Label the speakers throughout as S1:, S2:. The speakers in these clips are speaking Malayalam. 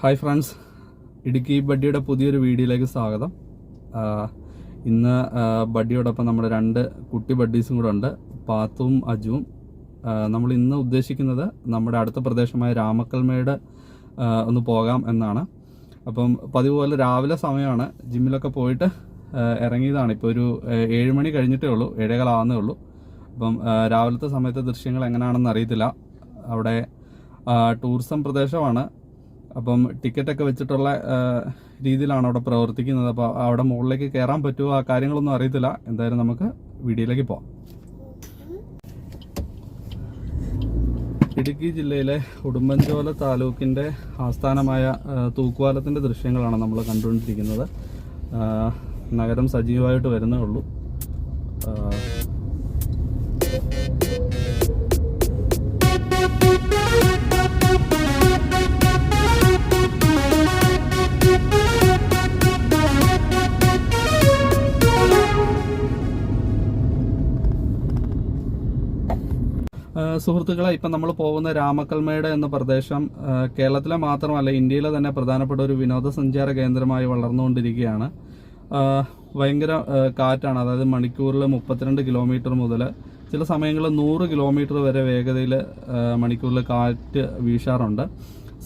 S1: ഹായ് ഫ്രണ്ട്സ്, ഇടുക്കി ബഡ്ഡിയുടെ പുതിയൊരു വീഡിയോയിലേക്ക് സ്വാഗതം. ഇന്ന് ബഡ്ഡിയോടൊപ്പം നമ്മുടെ 2 കുട്ടി ബഡ്ഡീസും കൂടെ ഉണ്ട്, പാത്തുവും അജുവും. നമ്മൾ ഇന്ന് ഉദ്ദേശിക്കുന്നത് നമ്മുടെ അടുത്ത പ്രദേശമായ രാമക്കൽമേട് ഒന്ന് പോകാം എന്നാണ്. അപ്പം പതിവ് പോലെ രാവിലെ സമയമാണ്, ജിമ്മിലൊക്കെ പോയിട്ട് ഇറങ്ങിയതാണ്. ഇപ്പോൾ ഒരു 7 മണി കഴിഞ്ഞിട്ടേ ഉള്ളൂ, 7:15 ആവുന്നേ ഉള്ളൂ. അപ്പം രാവിലത്തെ സമയത്തെ ദൃശ്യങ്ങൾ എങ്ങനെയാണെന്ന് അറിയത്തില്ല. അവിടെ ടൂറിസം പ്രദേശമാണ്, അപ്പം ടിക്കറ്റൊക്കെ വെച്ചിട്ടുള്ള രീതിയിലാണ് അവിടെ പ്രവർത്തിക്കുന്നത്. അപ്പോൾ അവിടെ മുകളിലേക്ക് കയറാൻ പറ്റുമോ, ആ കാര്യങ്ങളൊന്നും അറിയത്തില്ല. എന്തായാലും നമുക്ക് വീഡിയോയിലേക്ക് പോകാം. ഇടുക്കി ജില്ലയിലെ ഉടുമ്പൻചോല താലൂക്കിൻ്റെ ആസ്ഥാനമായ തൂക്കുപാലത്തിൻ്റെ ദൃശ്യങ്ങളാണ് നമ്മൾ കണ്ടുകൊണ്ടിരിക്കുന്നത്. നഗരം സജീവമായിട്ട് വരുന്നേ ഉള്ളൂ. സുഹൃത്തുക്കളെ, ഇപ്പം നമ്മൾ പോകുന്ന രാമക്കൽമേട് എന്ന പ്രദേശം കേരളത്തിലെ മാത്രമല്ല, ഇന്ത്യയിലെ തന്നെ പ്രധാനപ്പെട്ട ഒരു വിനോദസഞ്ചാര കേന്ദ്രമായി വളർന്നുകൊണ്ടിരിക്കുകയാണ്. ഭയങ്കര കാറ്റാണ്, അതായത് മണിക്കൂറിൽ 32 കിലോമീറ്റർ മുതൽ ചില സമയങ്ങളിൽ 100 കിലോമീറ്റർ വരെ വേഗതയിൽ മണിക്കൂറിൽ കാറ്റ് വീശാറുണ്ട്.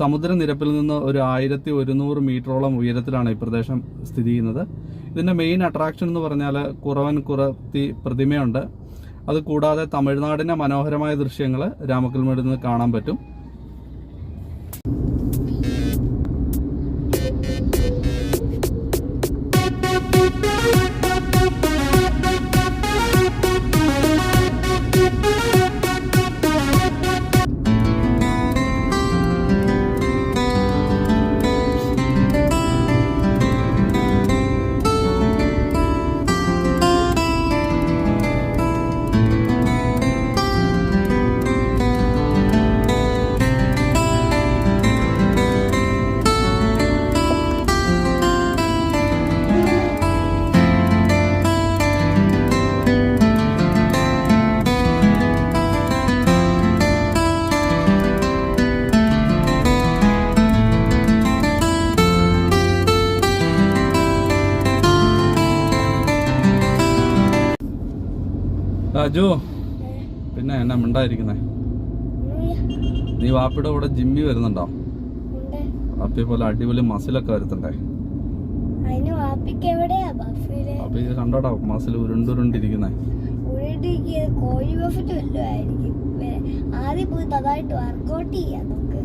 S1: സമുദ്രനിരപ്പിൽ നിന്ന് ഒരു 1100 മീറ്ററോളം ഉയരത്തിലാണ് ഈ പ്രദേശം സ്ഥിതി ചെയ്യുന്നത്. ഇതിൻ്റെ മെയിൻ അട്രാക്ഷൻ എന്ന് പറഞ്ഞാൽ കുറവൻ കുറത്തി പ്രതിമയുണ്ട്. അത് കൂടാതെ തമിഴ്നാടിൻ്റെ മനോഹരമായ ദൃശ്യങ്ങൾ രാമക്കൽമേടിൽ നിന്ന് കാണാൻ പറ്റും. അജു, പിന്നെ എന്നാ മിണ്ടായിരിക്കുന്നേ? നീ വാപ്പിയുടെ കൂടെ ജിമ്മി വരുന്നുണ്ടോ? വാപ്പി പോലെ അടിപൊളി മസിലൊക്കെ വരുത്തണ്ടേ? വാപ്പി കണ്ടോടാ മസിൽ ഉരുണ്ടിരിക്കുന്നേ.
S2: ആദ്യം പോയി നന്നായിട്ട് വർക്കൗട്ട് ചെയ്യാം നമുക്ക്.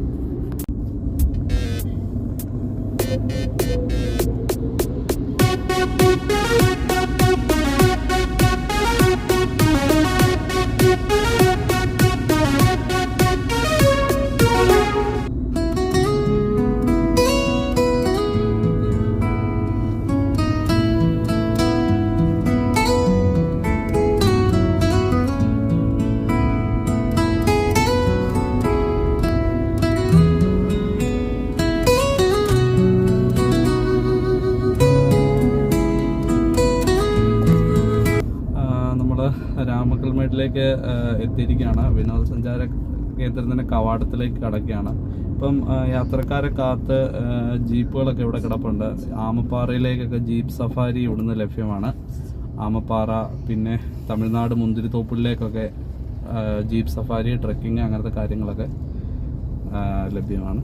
S1: രാമക്കൽമേട്ടിലേക്ക് എത്തിയിരിക്കുകയാണ്. വിനോദസഞ്ചാര കേന്ദ്രത്തിൻ്റെ കവാടത്തിലേക്ക് കടക്കുകയാണ്. ഇപ്പം യാത്രക്കാരെ കാത്ത് ജീപ്പുകളൊക്കെ ഇവിടെ കിടപ്പുണ്ട്. ആമപ്പാറയിലേക്കൊക്കെ ജീപ്പ് സഫാരി ഇവിടുന്ന് ലഭ്യമാണ്. ആമപ്പാറ, പിന്നെ തമിഴ്നാട് മുന്തിരിത്തോപ്പിലേക്കൊക്കെ ജീപ്പ് സഫാരി, ട്രെക്കിങ് അങ്ങനത്തെ കാര്യങ്ങളൊക്കെ ലഭ്യമാണ്.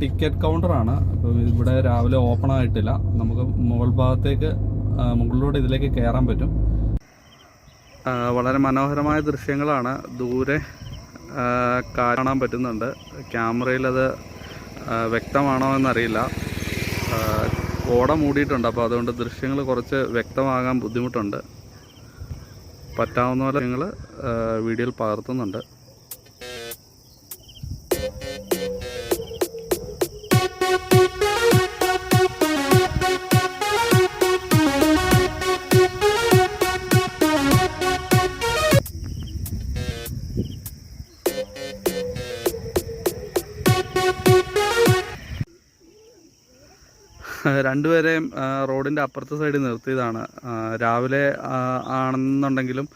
S1: ടിക്കറ്റ് കൗണ്ടറാണ്. അപ്പം ഇവിടെ രാവിലെ ഓപ്പൺ ആയിട്ടില്ല. നമുക്ക് മുകൾ ഭാഗത്തേക്ക് മുകളിലൂടെ ഇതിലേക്ക് കയറാൻ പറ്റും. വളരെ മനോഹരമായ ദൃശ്യങ്ങളാണ്. ദൂരെ കാണാൻ പറ്റുന്നുണ്ട്. ക്യാമറയിൽ അത് വ്യക്തമാണോ എന്നറിയില്ല. ഓട മൂടിയിട്ടുണ്ട്, അപ്പോൾ അതുകൊണ്ട് ദൃശ്യങ്ങൾ കുറച്ച് വ്യക്തമാകാൻ ബുദ്ധിമുട്ടുണ്ട്. പറ്റാവുന്ന പോലെ നിങ്ങൾ വീഡിയോയിൽ പകർത്തുന്നുണ്ട്. രണ്ടുപേരെയും റോഡിൻ്റെ അപ്പുറത്തെ സൈഡിൽ നിർത്തിയതാണ്. രാവിലെ ആണെന്നുണ്ടെങ്കിലും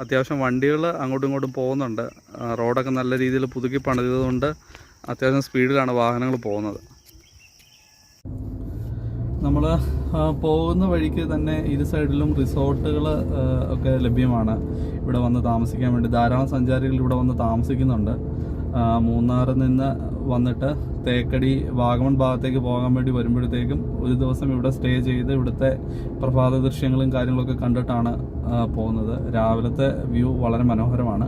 S1: അത്യാവശ്യം വണ്ടികൾ അങ്ങോട്ടും ഇങ്ങോട്ടും പോകുന്നുണ്ട്. റോഡൊക്കെ നല്ല രീതിയിൽ പുതുക്കി പണിതുകൊണ്ട് അത്യാവശ്യം സ്പീഡിലാണ് വാഹനങ്ങൾ പോകുന്നത്. നമ്മൾ പോകുന്ന വഴിക്ക് തന്നെ ഇരു സൈഡിലും റിസോർട്ടുകൾ ഒക്കെ ലഭ്യമാണ്. ഇവിടെ വന്ന് താമസിക്കാൻ വേണ്ടി ധാരാളം സഞ്ചാരികൾ ഇവിടെ വന്ന് താമസിക്കുന്നുണ്ട്. മൂന്നാറിൽ നിന്ന് വന്നിട്ട് തേക്കടി വാഗമൺ ഭാഗത്തേക്ക് പോകാൻ വേണ്ടി വരുമ്പോഴത്തേക്കും ഒരു ദിവസം ഇവിടെ സ്റ്റേ ചെയ്ത് ഇവിടുത്തെ പ്രഭാത ദൃശ്യങ്ങളും കാര്യങ്ങളൊക്കെ കണ്ടിട്ടാണ് പോകുന്നത്. രാവിലത്തെ വ്യൂ വളരെ മനോഹരമാണ്.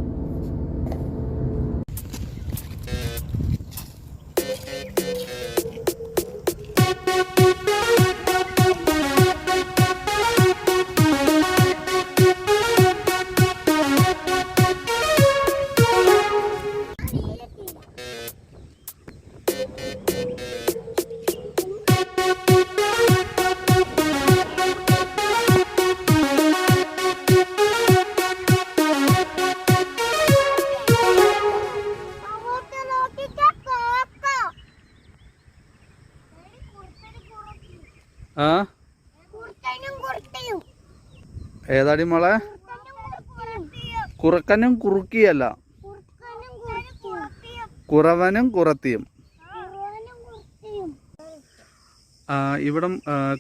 S1: ഏതാടി മോളെ? കുറുക്കനും കുറുക്കിയല്ല, കുറവനും കുറത്തിയും. ഇവിടം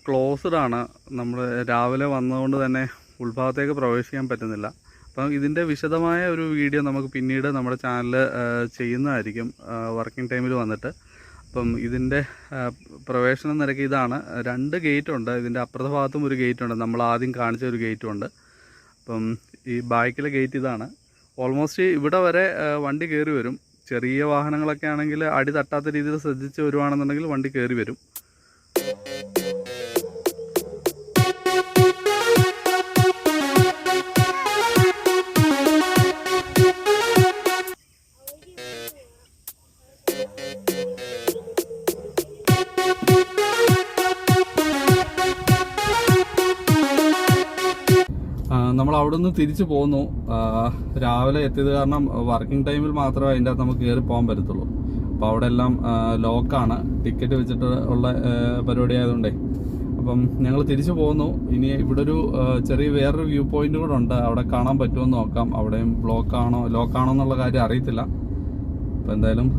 S1: ക്ലോസ്ഡ് ആണ്. നമ്മൾ രാവിലെ വന്നതുകൊണ്ട് തന്നെ ഉൾഭാഗത്തേക്ക് പ്രവേശിക്കാൻ പറ്റുന്നില്ല. അപ്പം ഇതിൻ്റെ വിശദമായ ഒരു വീഡിയോ നമുക്ക് പിന്നീട് നമ്മുടെ ചാനലിൽ ചെയ്യുന്നതായിരിക്കും, വർക്കിംഗ് ടൈമിൽ വന്നിട്ട്. അപ്പം ഇതിൻ്റെ പ്രവേശന നിരക്ക് ഇതാണ്. 2 ഗേറ്റുണ്ട്. ഇതിൻ്റെ അപ്പുറത്തെ ഭാഗത്തും ഒരു ഗേറ്റുണ്ട്, നമ്മൾ ആദ്യം കാണിച്ച ഒരു ഗേറ്റുണ്ട്. അപ്പം ഈ ബാക്കിലെ ഗേറ്റ് ഇതാണ്. ഓൾമോസ്റ്റ് ഇവിടെ വരെ വണ്ടി കയറി വരും. ചെറിയ വാഹനങ്ങളൊക്കെ ആണെങ്കിൽ അടി തട്ടാത്ത രീതിയിൽ ശ്രദ്ധിച്ച് വരുവാണെന്നുണ്ടെങ്കിൽ വണ്ടി കയറി വരും. നമ്മൾ അവിടെ നിന്ന് തിരിച്ചു പോന്നു. രാവിലെ എത്തിയത് കാരണം വർക്കിംഗ് ടൈമിൽ മാത്രമേ അതിൻ്റെ അകത്ത് നമുക്ക് കയറി പോകാൻ പറ്റത്തുള്ളൂ. അപ്പോൾ അവിടെ എല്ലാം ലോക്കാണ്, ടിക്കറ്റ് വെച്ചിട്ട് ഉള്ള പരിപാടി ആയതുകൊണ്ടേ. അപ്പം ഞങ്ങൾ തിരിച്ചു പോന്നു. ഇനി ഇവിടെ ഒരു ചെറിയ വേറൊരു വ്യൂ പോയിന്റ് കൂടെ ഉണ്ട്, അവിടെ കാണാൻ പറ്റുമെന്ന് നോക്കാം. അവിടെയും ലോക്കാണോ എന്നുള്ള കാര്യം അറിയത്തില്ല. അപ്പോൾ എന്തായാലും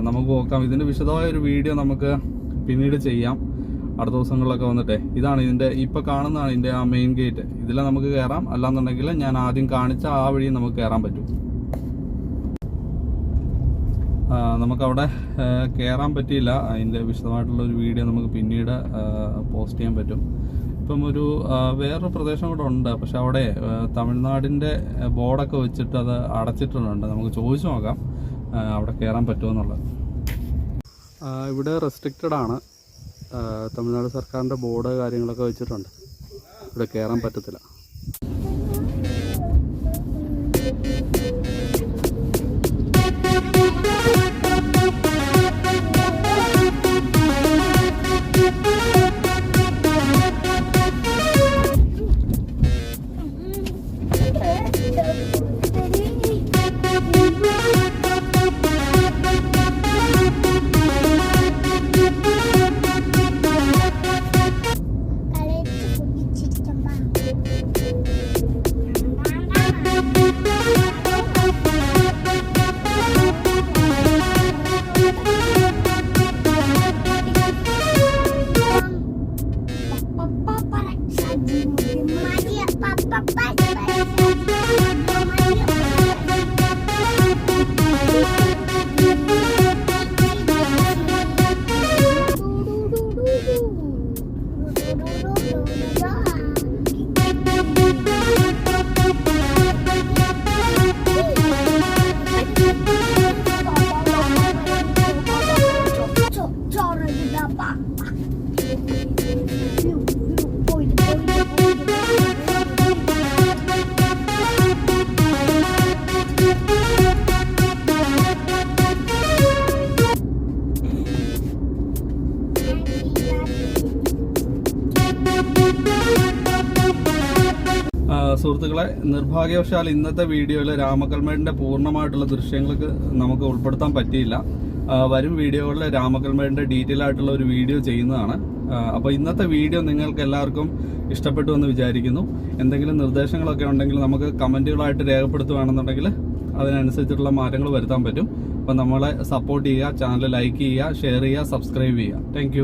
S1: നമുക്ക് നോക്കാം. ഇതിൻ്റെ വിശദമായ ഒരു വീഡിയോ നമുക്ക് പിന്നീട് ചെയ്യാം അടുത്ത ദിവസങ്ങളിലൊക്കെ വന്നിട്ടേ. ഇതാണ് ഇതിൻ്റെ ഇപ്പോൾ കാണുന്നതാണ് ഇതിൻ്റെ ആ മെയിൻ ഗേറ്റ്. ഇതിൽ നമുക്ക് കയറാം, അല്ലാന്നുണ്ടെങ്കിൽ ഞാൻ ആദ്യം കാണിച്ച ആ വഴി നമുക്ക് കയറാൻ പറ്റും. നമുക്കവിടെ കയറാൻ പറ്റിയില്ല. അതിൻ്റെ വിശദമായിട്ടുള്ളൊരു വീഡിയോ നമുക്ക് പിന്നീട് പോസ്റ്റ് ചെയ്യാൻ പറ്റും. ഇപ്പം ഒരു വേറൊരു പ്രദേശം കൂടെ ഉണ്ട്, പക്ഷെ അവിടെ തമിഴ്നാടിൻ്റെ ബോർഡൊക്കെ വെച്ചിട്ട് അത് അടച്ചിട്ടുണ്ട്. നമുക്ക് ചോദിച്ചു നോക്കാം അവിടെ കയറാൻ പറ്റുമെന്നുള്ളത്. ഇവിടെ റെസ്ട്രിക്റ്റഡ് ആണ്. തമിഴ്നാട് സർക്കാരിൻ്റെ ബോർഡ് കാര്യങ്ങളൊക്കെ വെച്ചിട്ടുണ്ട്. ഇവിടെ കയറാൻ പറ്റത്തില്ല. സുഹൃത്തുക്കളെ, നിർഭാഗ്യവശാൽ ഇന്നത്തെ വീഡിയോയിൽ രാമക്കൽമേടിൻ്റെ പൂർണ്ണമായിട്ടുള്ള ദൃശ്യങ്ങൾക്ക് നമുക്ക് ഉൾപ്പെടുത്താൻ പറ്റിയില്ല. വരും വീഡിയോകളിൽ രാമക്കൽമേടിൻ്റെ ഡീറ്റെയിൽ ആയിട്ടുള്ള ഒരു വീഡിയോ ചെയ്യുന്നതാണ്. അപ്പോൾ ഇന്നത്തെ വീഡിയോ നിങ്ങൾക്ക് എല്ലാവർക്കും ഇഷ്ടപ്പെട്ടു എന്ന് വിചാരിക്കുന്നു. എന്തെങ്കിലും നിർദ്ദേശങ്ങളൊക്കെ ഉണ്ടെങ്കിൽ നമുക്ക് കമൻറ്റുകളായിട്ട് രേഖപ്പെടുത്തുകയാണെന്നുണ്ടെങ്കിൽ അതിനനുസരിച്ചിട്ടുള്ള മാറ്റങ്ങൾ വരുത്താൻ പറ്റും. അപ്പോൾ നമ്മളെ സപ്പോർട്ട് ചെയ്യുക, ചാനൽ ലൈക്ക് ചെയ്യുക, ഷെയർ ചെയ്യുക, സബ്സ്ക്രൈബ് ചെയ്യുക. താങ്ക്